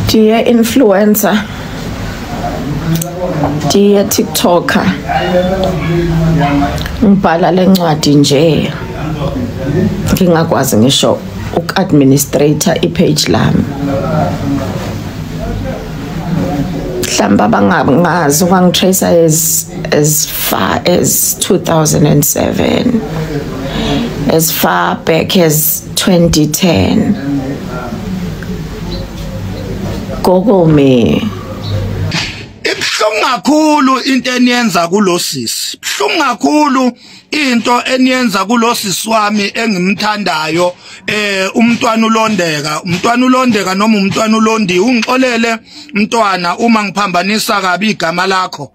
Dear influencer, dear TikToker, ngibhala lencwadi nje ngingakwazi ngisho uk-administrator ipage lami. Mhlamba bangazi ukangitracer as far as 2007, as far back as 2010. Google me. Ibhlungu kakhulu into eniyenza kulosisi. Ibhlungu kakhulu into eniyenza kulosisi wami engimthandayo umntwana ulondeka noma umntwana ulondi ungixolele mntwana uma ngiphambanisa kabi igama lakho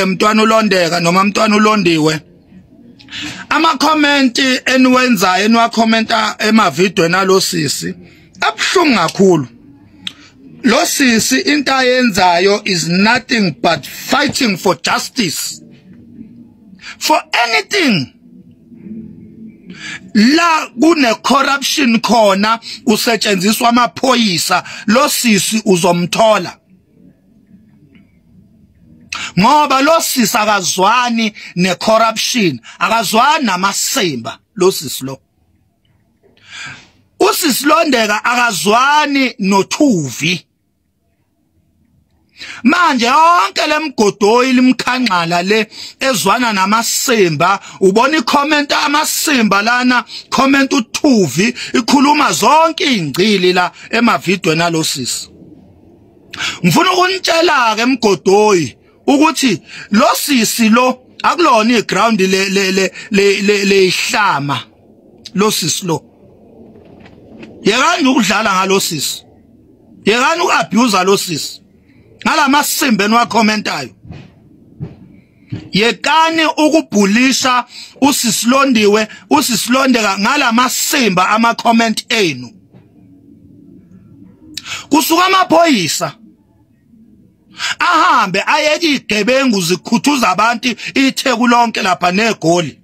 mntwana ulondeka noma mntwana ulondiwe. Ama comment eniwenzayo eniwakhomenta emavidweni alosisi abhlungu kakhulu. Lo sisi into ayenzayo is nothing but fighting for justice, for anything. La kune corruption khona usetshenziswa amaphoyisa, lo sisi uzomthola. Ngoba lo sisi akazwani ne corruption, akazwani namasimba lo sisi lo. Usisilondeka akazwani noThuvi. Manje yonke lemgodoyi limkhanqala le ezwana namasimba, ubona icomment amasimba lana, comment uThuvi ikhuluma zonke ingcili la emavidweni alosisi. Ngifuna ukunitshela ke emgodoyi ukuthi lo sisi lo akulona iground le ihlama lo sisi lo. Yekani ukudlala ngalo sisi. Yekani ukabuse lo sisi. Ngalama simbe eniwakhomentayo. Yekani ukubhulisha usisilondeka ngalama simba ama comment enu. Kusuka amaphoyisa ahambe ayeke igebengu zikhuthuza abantu itheku lonke lapha neGoli.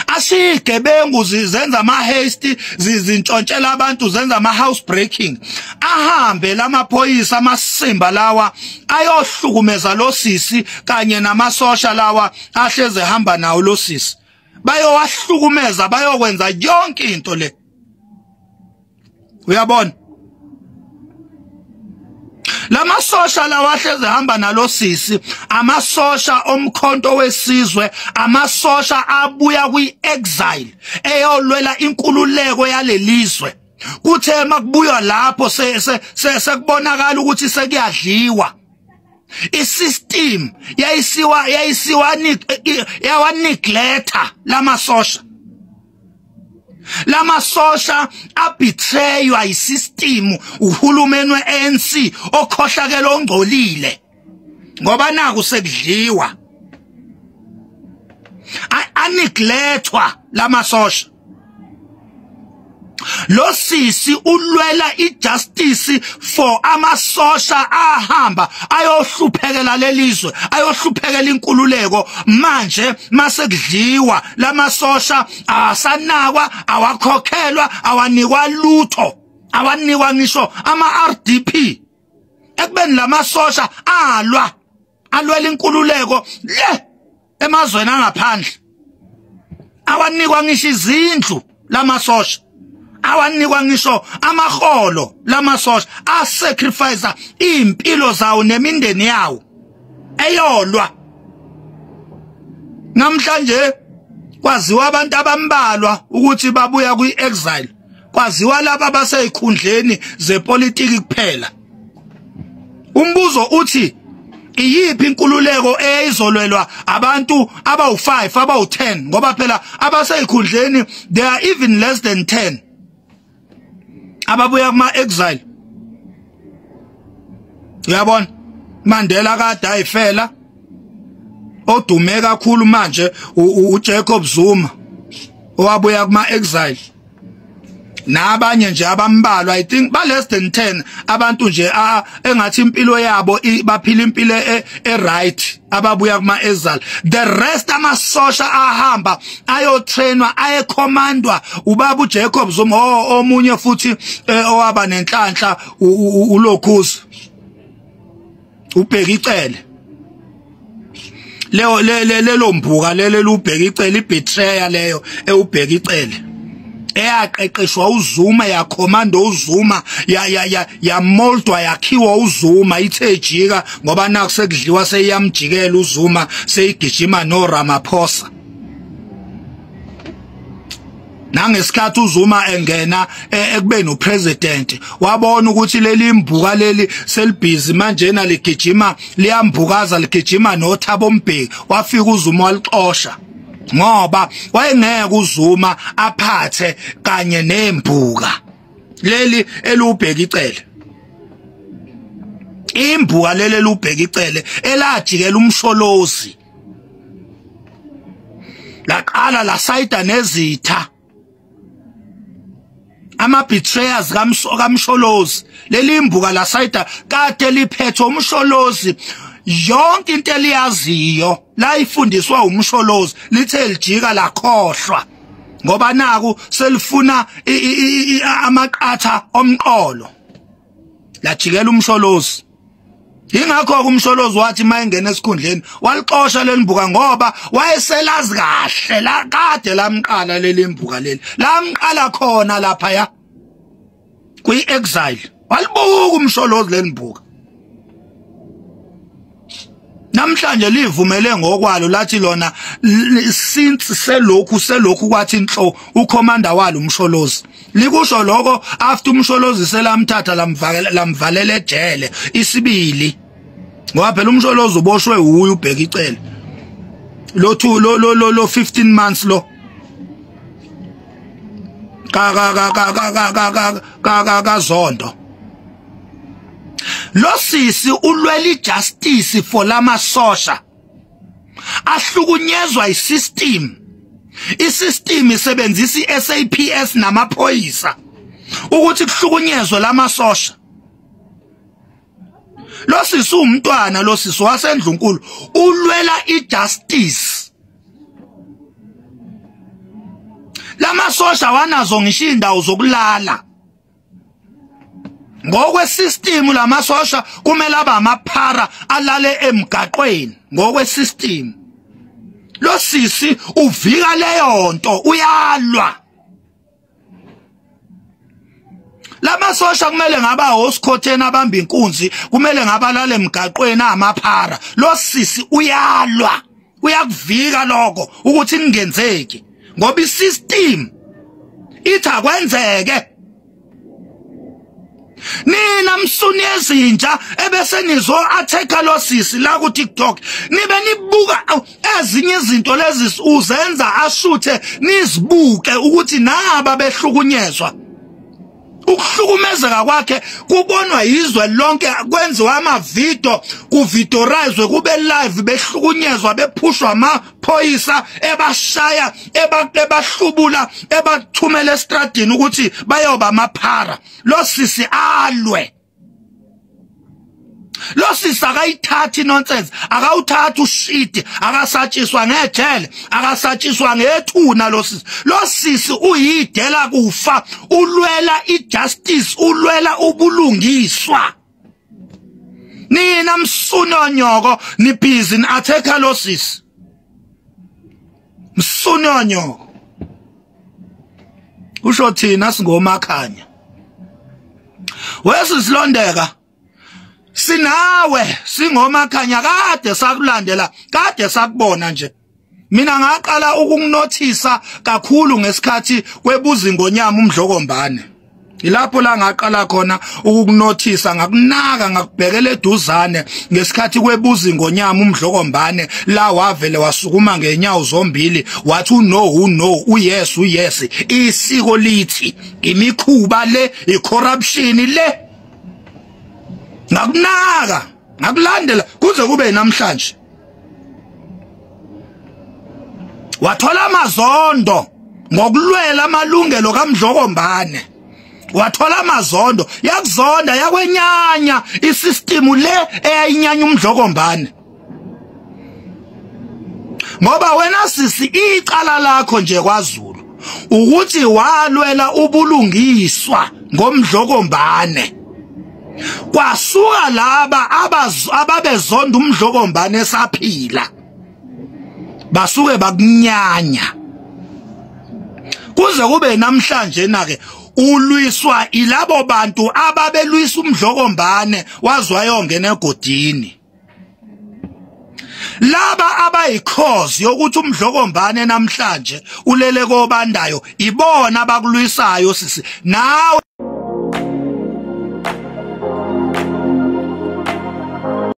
Asigebengu zenza ama haste zintshontshelana abantu zenza ama house breaking. Ahambe lamaphoyisa amasimba lawa ayohlukumeza lo sisi kanye namasosha lawa ahleze hamba nawo lo sisi. Bayowahlukumeza bayokwenza yonke into le. Uyabona? Lamasosha lawa ahleze hamba nalo sisi, amasosha omkhonto wesizwe, amasosha abuya kwi-exile eyolwela inkululeko yalelizwe. Kuthe makubuya lapho sekubonakala ukuthi sekuyadliwa. Isystem yawaneglect lamasosha. Lamasosha abetraywa isystem, uhulumeni weANC okhohlakele ongcolile. Ngoba naku sekudliwa. Aneglectwa lamasosha. Lo sisi ulwela ijustice for amasosha ahamba ayohluphekela lelizwe, ayohluphekela inkululeko. Manje masekudliwa lamasosha asanakwa, awakhokhelwa, awanikwa lutho, awanikwa ngisho ama RDP. Ekubeni lamasosha alwela inkululeko le emazweni angaphandle. Awanikwa ngisho izindlu lamasosha. Awanikwa ngisho amaholo lamasosha, asacrifice impilo zawo nemindeni yawo eyolwa. Namhlanje kwaziwa abantu abambalwa ukuthi babuya kwi-exile, kwaziwa laba abaseyikhundleni zepolitiki kuphela. Umbuzo uthi iyiphi inkululeko eyizolwelwa abantu abawu5 abawu10, ngoba phela abaseyikhundleni they are even less than 10 ababuya kuma exile. Uyabona, Mandela kade ayifela, odume kakhulu manje uJacob Zuma owabuya kuma exile. nabanye nje abambalwa I think ba less than 10 abantu nje engathi impilo yabo baphila impilo right ababuya kuma Ezal. The rest amasosha ahamba ayotrainwa ayecommandwa ubaba uJacobs omunye futhi owaba nenhlanhla uLokhuzi ubheka icele lelo mbuka lelo ubheka icele ibetrayal leyo ubheka icele eyaqeqeshwa uZuma yakhomando uZuma yamoldwa yakhiwa uZuma ithe jika ngoba naku sekudliwa seyamjikela uZuma seyigijima no Ramaphosa nangesikhathi uZuma engena ekubeni upresident wabona ukuthi leli mbuka leli selibhizi manje na ligijima liyambukaza ligijima noThabo Mbeki wafika uZuma walixosha ngoba wayengeke uZuma aphathe kanye nembuka leli elubheka icele imbuka leli elubheka icele elajikela umsholozi laqala la sayida nezitha ama betrayers kamsholozi leli imbuka la sayida kade liphethe umsholozi yonke into eliyaziyo la ifundiswa umsholozi lithe lijika lakhohlwa ngoba naku selifuna amaqatha omqolo lajikela umsholozi ingakho umsholozi wathi mayengena esikhundleni walixosha lelimbuka ngoba wayeselazi kahle la kade lamqala lelimbuka leli lamqala khona lapha ya kwi exile walibuka umsholozi lelimbuka namhlanje livumele ngokwalo lathi lona since selokhu kwathi inhlo ucommander walo umsholozi likusho lokho after umsholozi selamthatha lamvalela ejele isibili ngoba phela umsholozi uboshwe uyu ubheka icele lo 15 months lo ka zondo lo sisi ulwela justice for lamasosha ahlukunyezwa isystem isebenzisa iSAPS namaphoyisa ukuthi kuhlukunyezwe lamasosha lo sisi umntwana lo sisi wasendlunkulu ulwela ijustice lamasosha wanazo ngisho indawo zokulala ngokwe system lamasosha kumele abamaphara alale emgaqweni ngokwe system lo sisi uvika leyo nto uyalwa lamasosha kumele ngaba hosikhotheni abamba inkunzi kumele ngabalale emgaqweni amaphara lo sisi uyalwa uyakuvika lokho ukuthi ningenzeki ngoba isystem ithi akwenzeke nina msuni ezintsha ebese nizo attack lo sisi la ku TikTok nibe nibuka ezinye izinto lezi uzenza ashuthe nizibuke ukuthi naba behlukunyezwa ukuhlukumezeka kwakhe kubonwa izwe lonke kwenziwa ama-video kuvidorizwe kube live behlukunyezwa bephushwa amaphoyisa ebashaya ebahlubula ebathumela estradini ukuthi bayoba amaphara lo sisi alwe lo sisi akayithathi nonsense akawuthathi ushit akasatshiswa ngejele akasatshiswa ngethuna lo sisi uyidela kufa ulwela ijustice ulwela ubulungiswa nina msunonyoko nibhizi ni-attack lo sisi msunonyoko usho thina singomakhanya wesisilondeka sinawe singomakhanya kade sakulandela kade sakubona nje mina ngaqala ukukunothisa kakhulu ngesikhathi kwebuzingonyama umdlokombane ilapho la ngaqala khona ukukunothisa ngakunaka ngakubhekela eduzane ngesikhathi kwebuzingonyama umdlokombane la wavele wasukuma ngenyawo zombili wathi no uyes isiko lithi imikhuba le icorruption le ngakunaka ngakulandela kuze kube namhlanje wathola amazondo ngokulwela amalungelo kaMdlokombane wathola amazondo yakuzonda yakwenyanya isystem le eyayinyanya umdlokombane ngoba wena sisi icala lakho nje kwaZulu ukuthi walwela ubulungiswa ngomdlokombane kwasuka laba ababezonda umdlokombane esaphila basuke bakunyanya kuze kube namhlanje nake ulwiswa ilabo bantu ababelwisa umdlokombane wazwayongena egodini laba abayikhozi yokuthi umdlokombane namhlanje ulele kobandayo ibona abakulwisayo sisi nawe